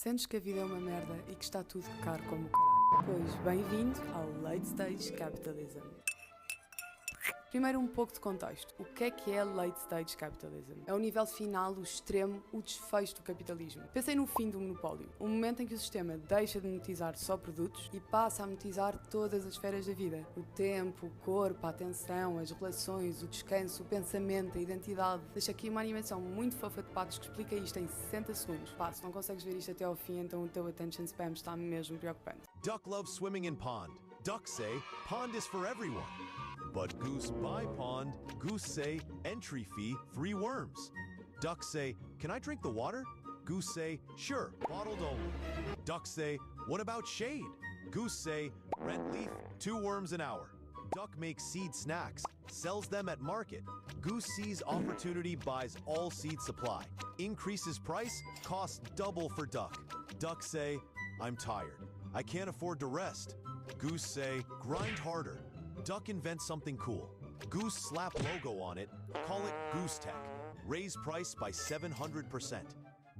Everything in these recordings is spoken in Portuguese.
Sentes que a vida é uma merda e que está tudo caro como caralho? Pois, bem-vindo ao Late Stage Capitalism. Primeiro um pouco de contexto. O que é Late Stage Capitalism? É o nível final, o extremo, o desfecho do capitalismo. Pensem no fim do monopólio. O momento em que o sistema deixa de monetizar só produtos e passa a monetizar todas as esferas da vida. O tempo, o corpo, a atenção, as relações, o descanso, o pensamento, a identidade. Deixo aqui uma animação muito fofa de patos que explica isto em 60 segundos. Pá, se não consegues ver isto até ao fim, então o teu attention spam está mesmo preocupante. Duck loves swimming in pond. Ducks say pond is for everyone. But goose buy pond, goose say entry fee, free worms. Ducks say, can I drink the water? Goose say, sure, bottled only. Ducks say, what about shade? Goose say, rent leaf, 2 worms an hour. Duck makes seed snacks, sells them at market. Goose sees opportunity, buys all seed supply. Increases price, costs double for duck. Duck say, I'm tired. I can't afford to rest. Goose say, grind harder. Duck invents something cool. Goose slap logo on it, call it Goose Tech. Raise price by 700%.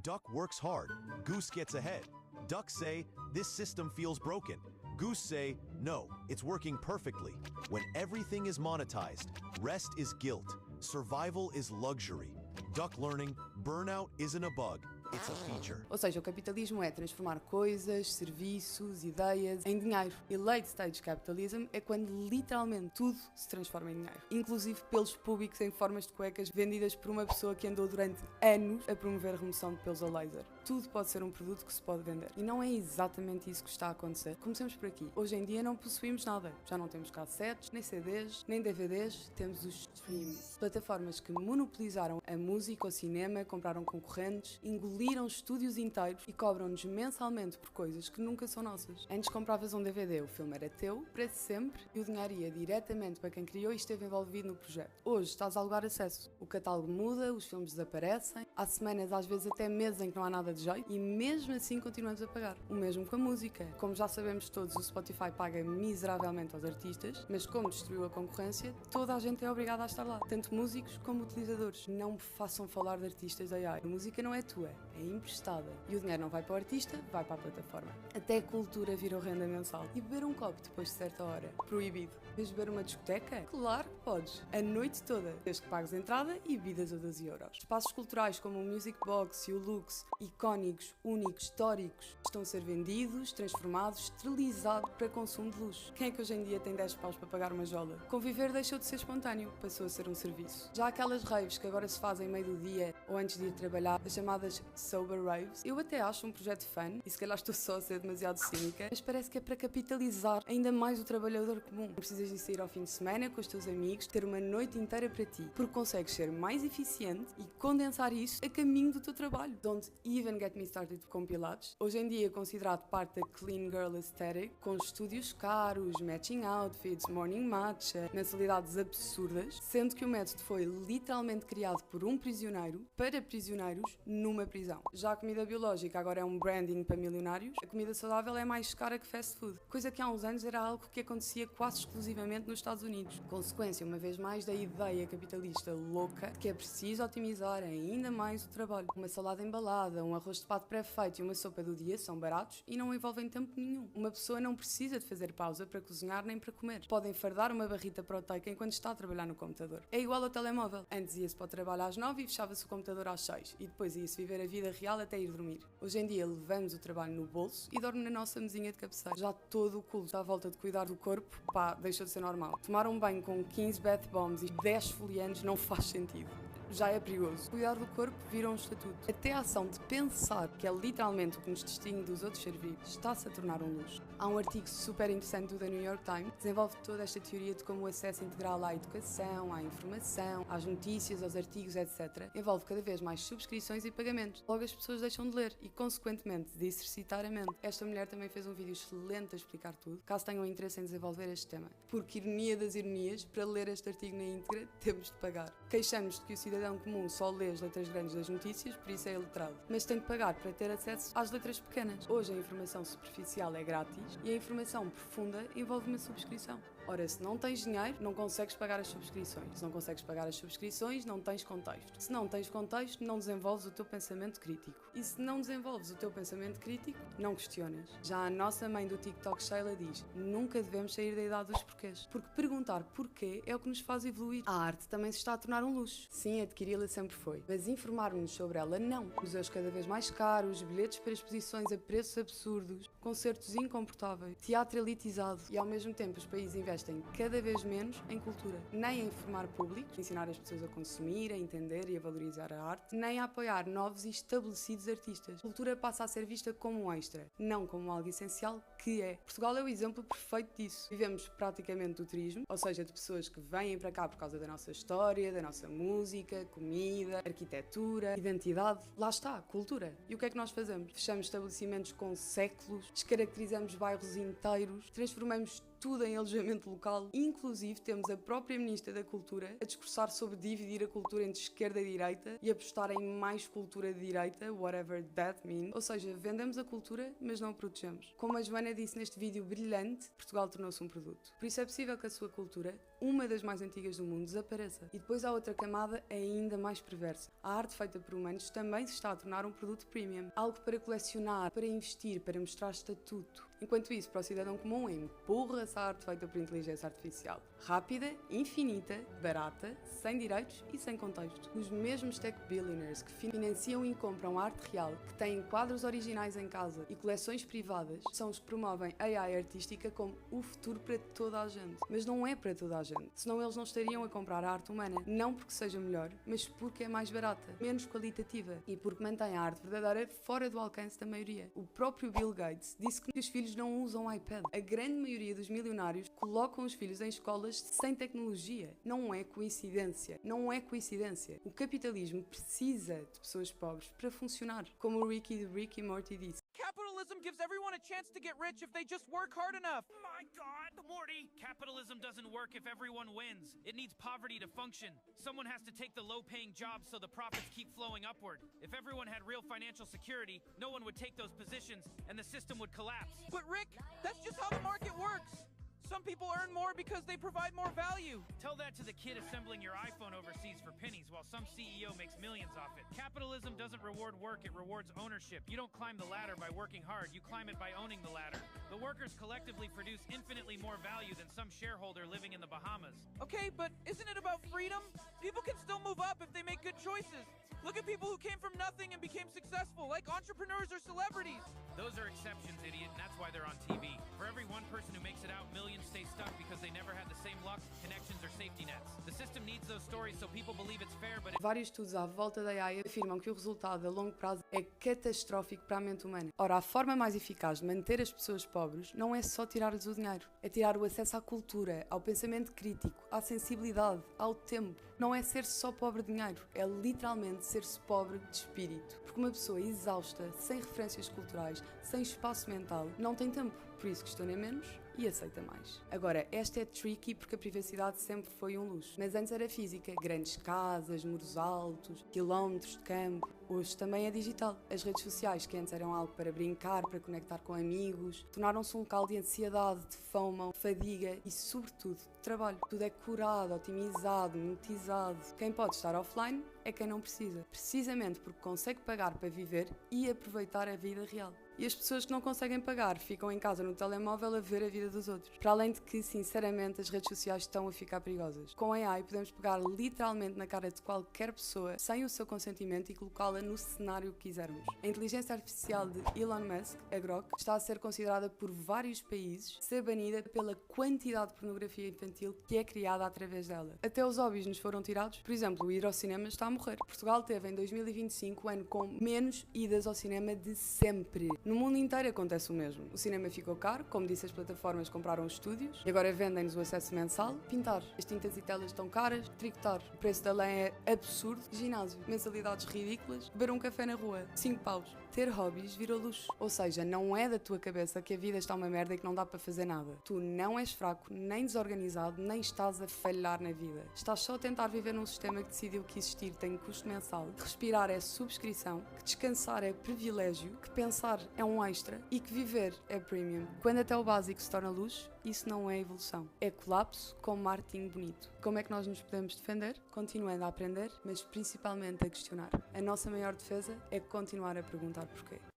Duck works hard. Goose gets ahead. Duck say, this system feels broken. Goose say, no, it's working perfectly. When everything is monetized, rest is guilt. Survival is luxury. Duck learning, burnout isn't a bug. It's a feature. Ou seja, o capitalismo é transformar coisas, serviços, ideias em dinheiro. E Late Stage Capitalism é quando literalmente tudo se transforma em dinheiro. Inclusive pelos públicos em formas de cuecas vendidas por uma pessoa que andou durante anos a promover a remoção de pelos a laser. Tudo pode ser um produto que se pode vender. E não é exatamente isso que está a acontecer. Comecemos por aqui. Hoje em dia não possuímos nada. Já não temos cassetes, nem CDs, nem DVDs. Temos os streams. Plataformas que monopolizaram a música, o cinema, compraram concorrentes, engoliram estúdios inteiros e cobram-nos mensalmente por coisas que nunca são nossas. Antes compravas um DVD, o filme era teu, para sempre, e o dinheiro ia diretamente para quem criou e esteve envolvido no projeto. Hoje estás a alugar acesso. O catálogo muda, os filmes desaparecem, há semanas, às vezes até meses em que não há nada de jeito, e mesmo assim continuamos a pagar. O mesmo com a música. Como já sabemos todos, o Spotify paga miseravelmente aos artistas, mas como destruiu a concorrência, toda a gente é obrigada a estar lá. Tanto músicos como utilizadores. Não me façam falar de artistas AI. A música não é tua, é emprestada. E o dinheiro não vai para o artista, vai para a plataforma. Até a cultura virou renda mensal. E beber um copo depois de certa hora? Proibido. Queres beber uma discoteca? Claro que podes. A noite toda. Desde que pagues a entrada e bebidas a 12 euros. Espaços culturais como o Music Box e o Lux, icónicos, únicos, históricos, estão a ser vendidos, transformados, esterilizados para consumo de luxo. Quem é que hoje em dia tem 10 paus para pagar uma jola? Conviver deixou de ser espontâneo, passou a ser um serviço. Já aquelas raves que agora se fazem meio do dia ou antes de ir trabalhar, as chamadas Sober Raves, eu até acho um projeto fun, e se calhar estou só a ser demasiado cínica, mas parece que é para capitalizar ainda mais o trabalhador comum. Não precisas de sair ao fim de semana com os teus amigos, ter uma noite inteira para ti, porque consegues ser mais eficiente e condensar isso a caminho do teu trabalho. Don't even get me started com pilates. Hoje em dia é considerado parte da Clean Girl Aesthetic, com estúdios caros, matching outfits, morning matcha, mensalidades absurdas, sendo que o método foi literalmente criado por um prisioneiro para prisioneiros numa prisão. Já a comida biológica agora é um branding para milionários, a comida saudável é mais cara que fast food, coisa que há uns anos era algo que acontecia quase exclusivamente nos Estados Unidos. Consequência, uma vez mais, da ideia capitalista louca de que é preciso otimizar ainda mais o trabalho. Uma salada embalada, um arroz de pato pré-feito e uma sopa do dia são baratos e não envolvem tempo nenhum. Uma pessoa não precisa de fazer pausa para cozinhar nem para comer. Podem fardar uma barrita proteica enquanto está a trabalhar no computador. É igual ao telemóvel. Antes ia-se para o trabalho às 9 e fechava-se o computador às 6 e depois ia-se viver a vida real até ir dormir. Hoje em dia levamos o trabalho no bolso e dorme na nossa mesinha de cabeceira. Já todo o culto à volta de cuidar do corpo, pá, deixou de ser normal. Tomar um banho com 15 bath bombs e 10 esfoliantes não faz sentido. Já é perigoso. Cuidar do corpo vira um estatuto. Até a ação de pensar, que é literalmente o que nos distingue dos outros seres vivos, está-se a tornar um luxo. Há um artigo super interessante do The New York Times que desenvolve toda esta teoria de como o acesso integral à educação, à informação, às notícias, aos artigos, etc. envolve cada vez mais subscrições e pagamentos. Logo as pessoas deixam de ler e, consequentemente, de exercitar a mente. Esta mulher também fez um vídeo excelente a explicar tudo, caso tenham interesse em desenvolver este tema. Porque, ironia das ironias, para ler este artigo na íntegra, temos de pagar. Queixamos de que o cidadão comum só lê as letras grandes das notícias, por isso é iletrado. Mas tem de pagar para ter acesso às letras pequenas. Hoje a informação superficial é grátis e a informação profunda envolve uma subscrição. Ora, se não tens dinheiro, não consegues pagar as subscrições. Se não consegues pagar as subscrições, não tens contexto. Se não tens contexto, não desenvolves o teu pensamento crítico. E se não desenvolves o teu pensamento crítico, não questionas. Já a nossa mãe do TikTok, Sheila, diz: nunca devemos sair da idade dos porquês. Porque perguntar porquê é o que nos faz evoluir. A arte também se está a tornar um luxo. Sim, adquiri-la sempre foi. Mas informarmos-nos sobre ela, não. Museus cada vez mais caros, bilhetes para exposições a preços absurdos, concertos incomportáveis, teatro elitizado e ao mesmo tempo os países investem cada vez menos em cultura. Nem a informar público, ensinar as pessoas a consumir, a entender e a valorizar a arte, nem a apoiar novos e estabelecidos artistas. A cultura passa a ser vista como um extra, não como algo essencial que é. Portugal é o exemplo perfeito disso. Vivemos praticamente do turismo, ou seja, de pessoas que vêm para cá por causa da nossa história, da nossa música, comida, arquitetura, identidade. Lá está, cultura. E o que é que nós fazemos? Fechamos estabelecimentos com séculos, descaracterizamos bairros inteiros, transformamos tudo em alojamento local. Inclusive, temos a própria Ministra da Cultura a discursar sobre dividir a cultura entre esquerda e direita e apostar em mais cultura de direita, whatever that means. Ou seja, vendemos a cultura, mas não a protegemos. Como a Joana disse neste vídeo brilhante, Portugal tornou-se um produto. Por isso é possível que a sua cultura, uma das mais antigas do mundo, desapareça. E depois há outra camada ainda mais perversa. A arte feita por humanos também se está a tornar um produto premium. Algo para colecionar, para investir, para mostrar estatuto. Enquanto isso, para o cidadão comum, empurra-se a arte feita por inteligência artificial. Rápida, infinita, barata, sem direitos e sem contexto. Os mesmos tech billionaires que financiam e compram arte real, que têm quadros originais em casa e coleções privadas, são os que promovem AI artística como o futuro para toda a gente. Mas não é para toda a gente, senão eles não estariam a comprar a arte humana. Não porque seja melhor, mas porque é mais barata, menos qualitativa e porque mantém a arte verdadeira fora do alcance da maioria. O próprio Bill Gates disse que os filhos não usam iPad. A grande maioria dos milionários colocam os filhos em escolas sem tecnologia. Não é coincidência. Não é coincidência. O capitalismo precisa de pessoas pobres para funcionar. Como o Ricky de Rick e Morty disse. Capitalism gives everyone a chance to get rich if they just work hard enough. My God, Morty! Capitalism doesn't work if everyone wins. It needs poverty to function. Someone has to take the low-paying jobs so the profits keep flowing upward. If everyone had real financial security, no one would take those positions and the system would collapse. But Rick, that's just how the market works. Some people earn more because they provide more value. Tell that to the kid assembling your iPhone overseas for pennies while some CEO makes millions off it. Capitalism doesn't reward work, it rewards ownership. You don't climb the ladder by working hard, you climb it by owning the ladder. The workers collectively produce infinitely more value than some shareholder living in the Bahamas. Okay, but isn't it about freedom? People can still move up if they make good choices. Look at people who came from nothing and became successful, like entrepreneurs or celebrities. Those are exceptions, idiot, and that's why they're on TV. For every one person who makes it out, millions stay stuck because they never had the same luck, connections, or safety nets. The system needs those stories so people believe it's fair, but... Vários estudos à volta da AI afirmam que o resultado a longo prazo é catastrófico para a mente humana. Ora, a forma mais eficaz de manter as pessoas pobres não é só tirar-lhes o dinheiro, é tirar o acesso à cultura, ao pensamento crítico, à sensibilidade, ao tempo. Não é ser só pobre de dinheiro, é literalmente ser-se pobre de espírito. Porque uma pessoa exausta, sem referências culturais, sem espaço mental, não tem tempo. Por isso questiona menos e aceita mais. Agora, esta é tricky porque a privacidade sempre foi um luxo. Mas antes era física, grandes casas, muros altos, quilómetros de campo. Hoje também é digital. As redes sociais, que antes eram algo para brincar, para conectar com amigos, tornaram-se um local de ansiedade, de fome, fadiga e, sobretudo, de trabalho. Tudo é curado, otimizado, monetizado. Quem pode estar offline é quem não precisa. Precisamente porque consegue pagar para viver e aproveitar a vida real. E as pessoas que não conseguem pagar ficam em casa no telemóvel a ver a vida dos outros. Para além de que, sinceramente, as redes sociais estão a ficar perigosas. Com a AI podemos pegar literalmente na cara de qualquer pessoa sem o seu consentimento e colocá-la no cenário que quisermos. A inteligência artificial de Elon Musk, a Grok, está a ser considerada por vários países ser banida pela quantidade de pornografia infantil que é criada através dela. Até os hobbies nos foram tirados. Por exemplo, o ir ao cinema está a morrer. Portugal teve em 2025 o ano com menos idas ao cinema de sempre. No mundo inteiro acontece o mesmo. O cinema ficou caro, como disse, as plataformas compraram os estúdios e agora vendem-nos o acesso mensal. Pintar, as tintas e telas estão caras. Tricotar, o preço da lã é absurdo. Ginásio, mensalidades ridículas. Beber um café na rua, 5 paus. ter hobbies vira luxo. Ou seja, não é da tua cabeça que a vida está uma merda e que não dá para fazer nada. Tu não és fraco, nem desorganizado, nem estás a falhar na vida. Estás só a tentar viver num sistema que decidiu que existir tem custo mensal, que respirar é subscrição, que descansar é privilégio, que pensar é um extra e que viver é premium. Quando até o básico se torna luxo, isso não é evolução. É colapso com marketing bonito. Como é que nós nos podemos defender? Continuando a aprender, mas principalmente a questionar. A nossa maior defesa é continuar a perguntar porquê.